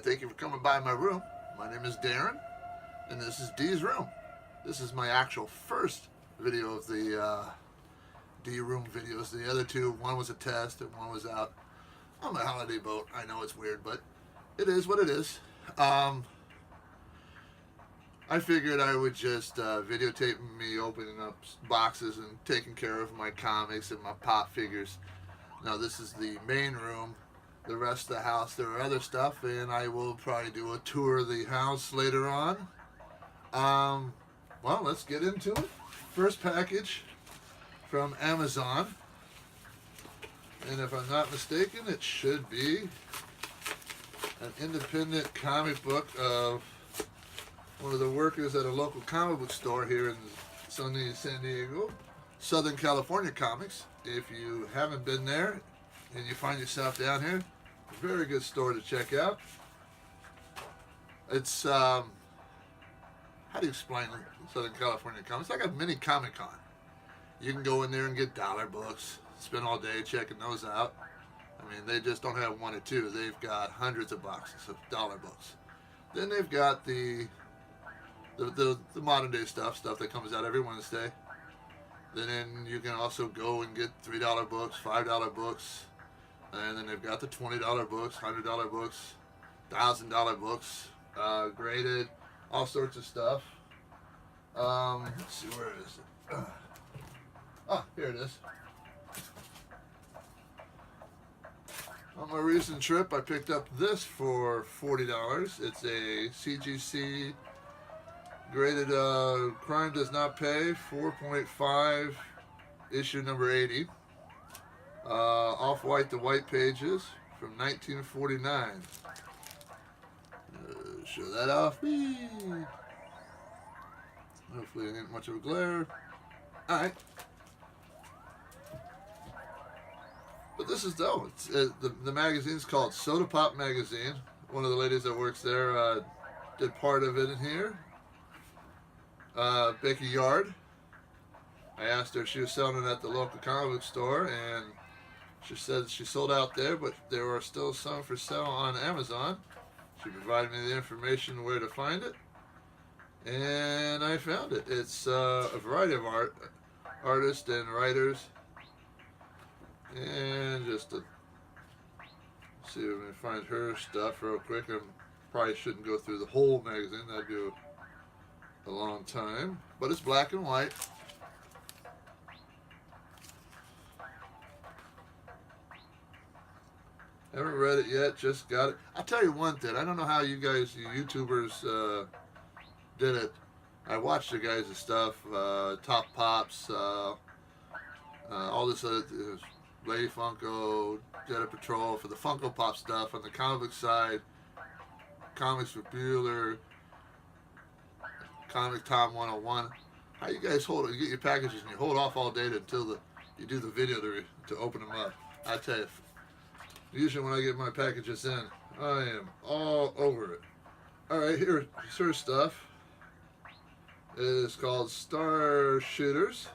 Thank you for coming by my room. My name is Darren, and this is D's room. This is my actual first video of the D room videos. The other two, one was a test and one was out on my holiday boat. I know it's weird, but it is what it is. I figured I would just videotape me opening up boxes and taking care of my comics and my pop figures. Now this is the main room. The rest of the house, there are other stuff, and I will probably do a tour of the house later on. Well, let's get into it. First package from Amazon, and if I'm not mistaken, it should be an independent comic book of one of the workers at a local comic book store here in sunny San Diego, Southern California Comics. If you haven't been there and you find yourself down here, a very good store to check out. It's how do you explain Southern California Comics? It's like a mini Comic Con. You can go in there and get dollar books, spend all day checking those out. I mean, they just don't have one or two. They've got hundreds of boxes of dollar books. Then they've got the modern day stuff that comes out every Wednesday. Then you can also go and get $3 books, $5 books, and then they've got the $20 books, $100 books, $1,000 books, graded, all sorts of stuff. Let's see, where is it? Oh, here it is. On my recent trip, I picked up this for $40. It's a CGC graded Crime Does Not Pay, 4.5, issue number 80. Off-white to white pages from 1949. Show that off. Whee! Hopefully it ain't much of a glare. Alright. But this is dope. The magazine's called Soda Pop Magazine. One of the ladies that works there did part of it in here. Becky Yard. I asked her if she was selling it at the local comic book store, and she said she sold out there, but there are still some for sale on Amazon. She provided me the information where to find it, and I found it. It's a variety of artists and writers, and just to see if I can find her stuff real quick. I probably shouldn't go through the whole magazine. That'd be a long time, but it's black and white. Haven't read it yet, just got it. I'll tell you one thing, I don't know how you guys, you YouTubers, did it. I watched the guys' stuff, Top Pops, all this other, Lady Funko, Jedi Patrol, for the Funko Pop stuff. On the comic book side, Comics for Bueller, Comic Tom 101. How you guys you get your packages and you hold off all day until you do the video to open them up. I tell you, usually when I get my packages in, I am all over it. Alright, here's her stuff. It is called Star Shooters.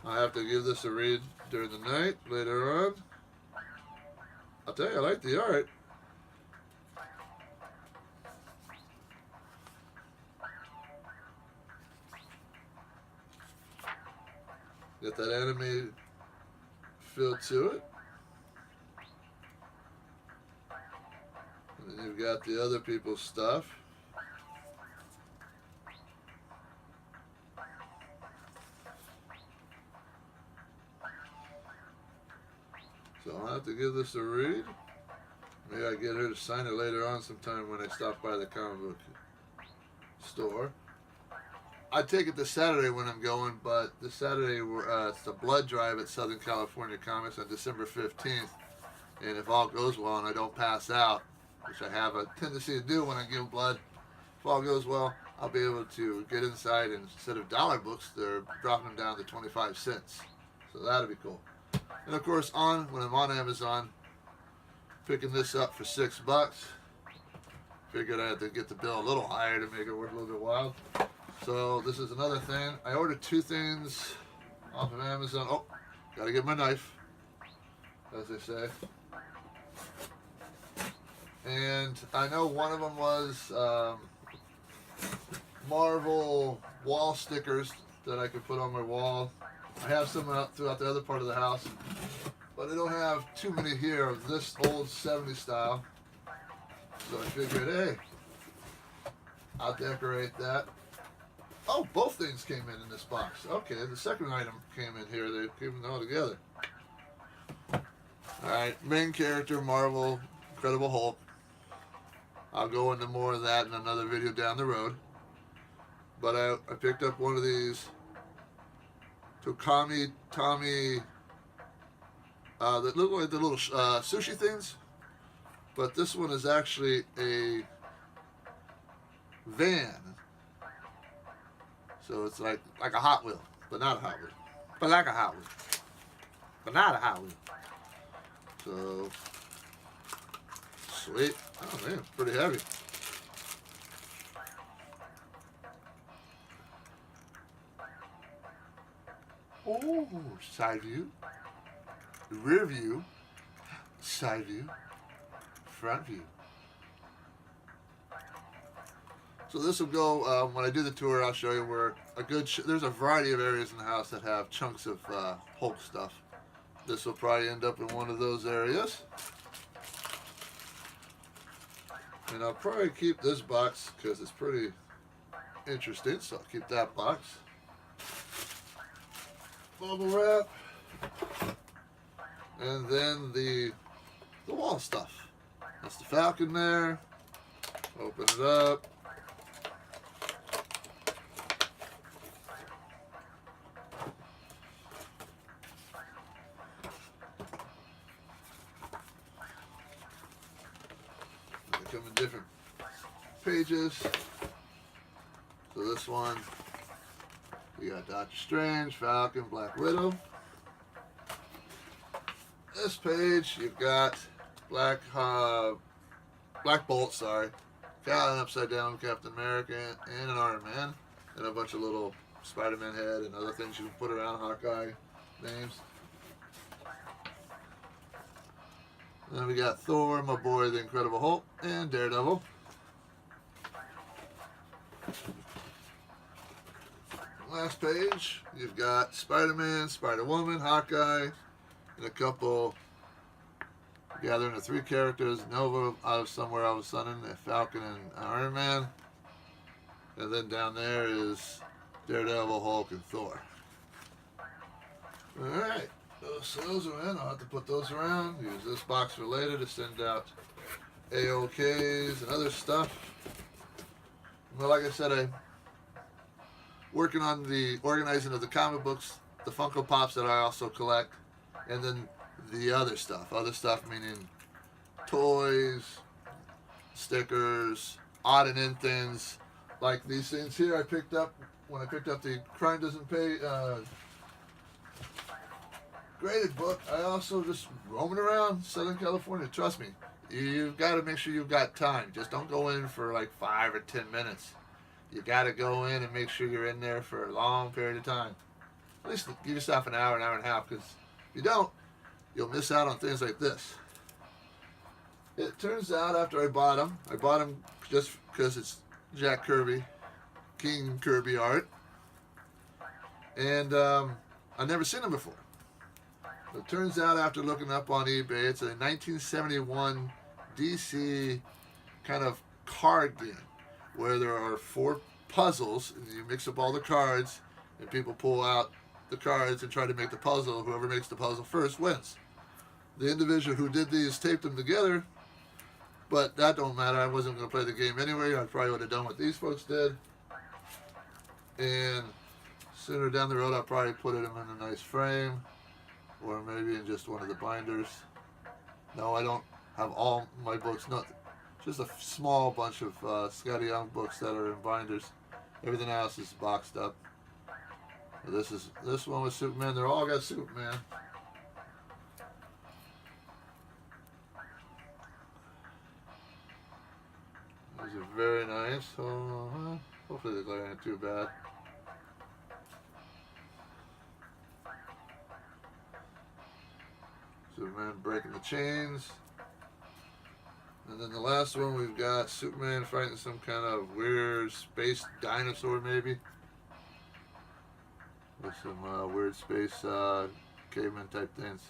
I have to give this a read during the night, later on. I'll tell you, I like the art. Got that animated feel to it. And then you've got the other people's stuff. So I'll have to give this a read. Maybe I get her to sign it later on sometime when I stop by the comic book store. I take it this Saturday when I'm going, but this Saturday it's the blood drive at Southern California Comics on December 15th. And if all goes well and I don't pass out, which I have a tendency to do when I give blood, if all goes well, I'll be able to get inside, and instead of dollar books, they're dropping them down to 25 cents. So that'll be cool. And of course, when I'm on Amazon, picking this up for $6. Figured I had to get the bill a little higher to make it worth a little bit wild. So this is another thing. I ordered 2 things off of Amazon. Oh, gotta get my knife. as they say. And I know one of them was Marvel wall stickers that I could put on my wall. I have some out throughout the other part of the house, but I don't have too many here of this old 70s style. So I figured, hey, I'll decorate that. Oh, both things came in this box. Okay, the second item came in here. They came in all together. Alright, main character, Marvel, Incredible Hulk. I'll go into more of that in another video down the road. But I picked up one of these Tommy, that look like the little sushi things. But this one is actually a van. So it's like a Hot Wheel, but not a Hot Wheel. But like a Hot Wheel. But not a Hot Wheel. So, sweet. Oh man, pretty heavy. Oh, side view, rear view, side view, front view. So this will go, when I do the tour, I'll show you where there's a variety of areas in the house that have chunks of Hulk stuff. This will probably end up in one of those areas. And I'll probably keep this box because it's pretty interesting, so I'll keep that box. Bubble wrap. And then the wall stuff. That's the Falcon there. Open it up. They come in different pages. So this one, we got Doctor Strange, Falcon, Black Widow. This page, you've got Black Bolt, sorry, Upside Down Captain America, and an Iron Man, and a bunch of little Spider-Man head and other things you can put around Hawkeye names. And then we got Thor, my boy, the Incredible Hulk, and Daredevil. Last page, you've got Spider-Man, Spider-Woman, Hawkeye, and a couple, gathering the three characters, Nova out of somewhere all of a sudden, Falcon and Iron Man. And then down there is Daredevil, Hulk, and Thor. Alright, so those are in. I'll have to put those around. Use this box for later to send out AOKs and other stuff. Well, like I said, I'm working on the organizing of the comic books, the Funko Pops that I also collect, and then the other stuff. Other stuff meaning toys, stickers, odd and end things, like these things here I picked up when I picked up the Crime Doesn't Pay graded book. I also just roaming around Southern California. Trust me, you've got to make sure you've got time. Just don't go in for like 5 or 10 minutes. You got to go in and make sure you're in there for a long period of time. At least give yourself an hour and a half, because if you don't, you'll miss out on things like this. It turns out after I bought them just because it's Jack Kirby, King Kirby art, and I've never seen them before. It turns out after looking up on eBay, it's a 1971 DC kind of card game where there are 4 puzzles, and you mix up all the cards, and people pull out the cards and try to make the puzzle. Whoever makes the puzzle first wins. The individual who did these taped them together, but that don't matter. I wasn't going to play the game anyway. I probably would have done what these folks did. And sooner down the road, I'll probably put them in a nice frame, or maybe in just one of the binders. No, I don't have all my books. No, just a small bunch of Scotty Young books that are in binders. Everything else is boxed up. This one was Superman. They're all got Superman. These are very nice. Hopefully the glare ain't too bad. Superman breaking the chains. And then the last one, we've got Superman fighting some kind of weird space dinosaur, maybe. With some weird space caveman type things.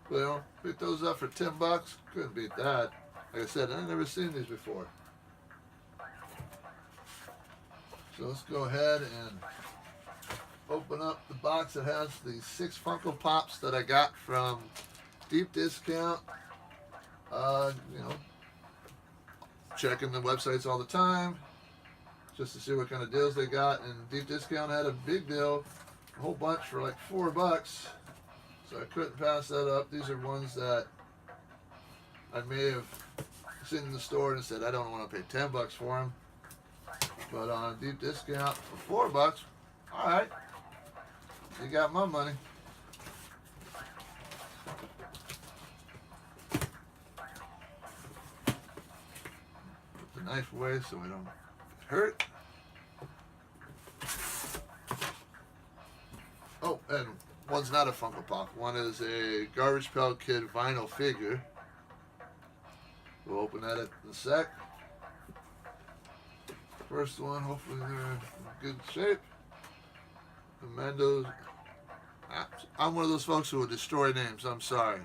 Well, picked those up for $10. Couldn't beat that. Like I said, I've never seen these before. So let's go ahead and open up the box that has the 6 Funko Pops that I got from deep discount. You know, checking the websites all the time just to see what kind of deals they got. And deep discount had a big deal, a whole bunch for like $4. So I couldn't pass that up. These are ones that I may have seen in the store and said I don't want to pay $10 for them. But on deep discount for $4, all right, you got my money. Put the knife away so we don't get hurt. Oh, and one's not a Funko Pop. One is a Garbage Pail Kid vinyl figure. We'll open that in a sec. First one, hopefully they're in good shape. The Mendo's. I'm one of those folks who will destroy names. I'm sorry.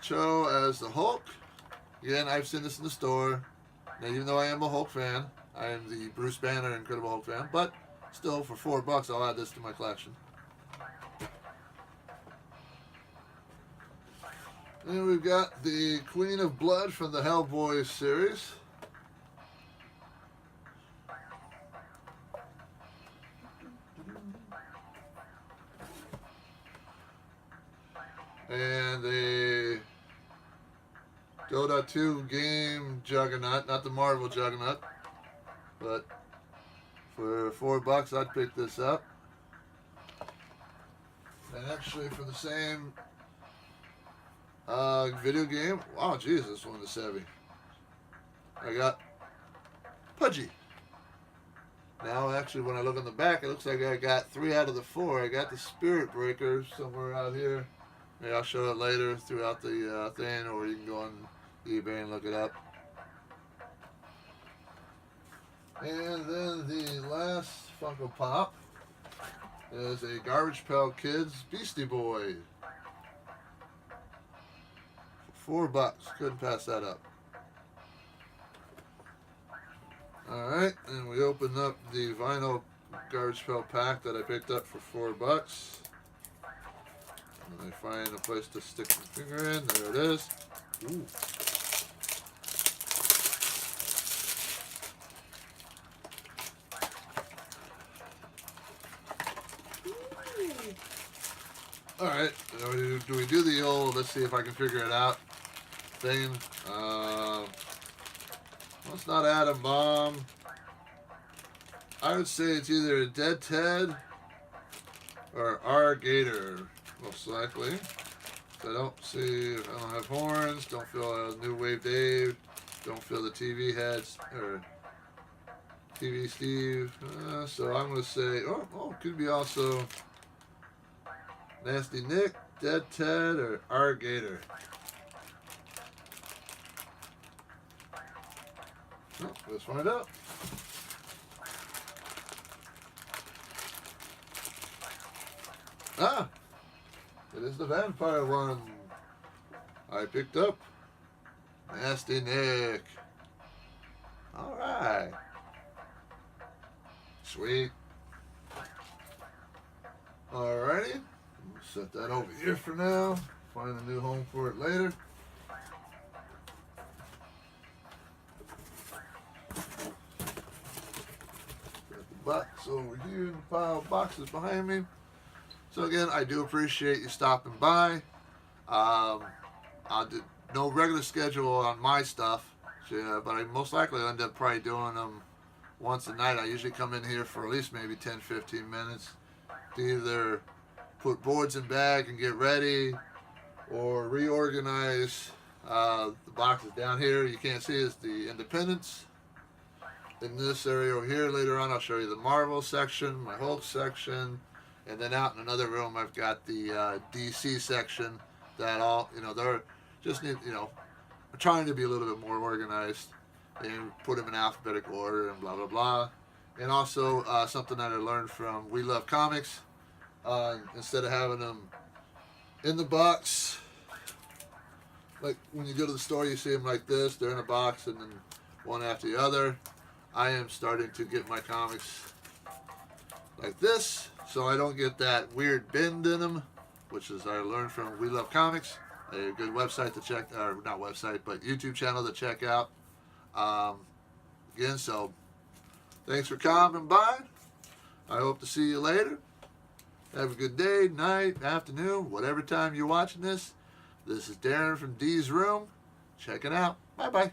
Cho as the Hulk. Again, I've seen this in the store. Now, even though I am a Hulk fan, I am the Bruce Banner Incredible Hulk fan, but still, for $4, I'll add this to my collection. Then we've got the Queen of Blood from the Hellboy series. And a Dota 2 game Juggernaut, not the Marvel Juggernaut, but for $4 I'd pick this up. And actually for the same video game, wow, Jesus, this one is heavy. I got Pudgy. Now actually when I look on the back, it looks like I got 3 out of the 4. I got the Spirit Breaker somewhere out here. Maybe I'll show it later throughout the thing, or you can go on eBay and look it up. And then the last Funko Pop is a Garbage Pail Kids Beastie Boy. For $4. Couldn't pass that up. Alright, and we open up the vinyl Garbage Pail pack that I picked up for $4. And I find a place to stick my finger in. There it is. Ooh. Alright, do we do the old, let's see if I can figure it out thing. Let's not Atom Bomb. I would say it's either Dead Ted or R Gator, most likely. I don't see, I don't have horns, don't feel a New Wave Dave, don't feel the TV heads, or TV Steve. So I'm going to say, oh, could be also Nasty Nick, Dead Ted, or R Gator. Oh, let's find out. Ah! It is the vampire one I picked up. Nasty Nick. Alright. Sweet. Alrighty. Set that over here for now. Find a new home for it later. Got the box over here in the pile of boxes behind me. So again, I do appreciate you stopping by. I'll do no regular schedule on my stuff, but I most likely end up probably doing them once a night. I usually come in here for at least maybe 10-15 minutes to either put boards in bag and get ready, or reorganize the boxes down here. You can't see is the Independence. In this area over here, later on, I'll show you the Marvel section, my Hulk section, And then out in another room, I've got the DC section that all, they're just need, I'm trying to be a little bit more organized and put them in alphabetical order and blah, blah, blah. And also something that I learned from We Love Comics, instead of having them in the box, like when you go to the store, you see them like this, they're in a box and then one after the other. I am starting to get my comics like this, so I don't get that weird bend in them, which is I learned from We Love Comics, a good website to check, or not website, but YouTube channel to check out. Again, so thanks for coming by. I hope to see you later. Have a good day, night, afternoon, whatever time you're watching this. This is Darren from D's Room. Check it out. Bye-bye.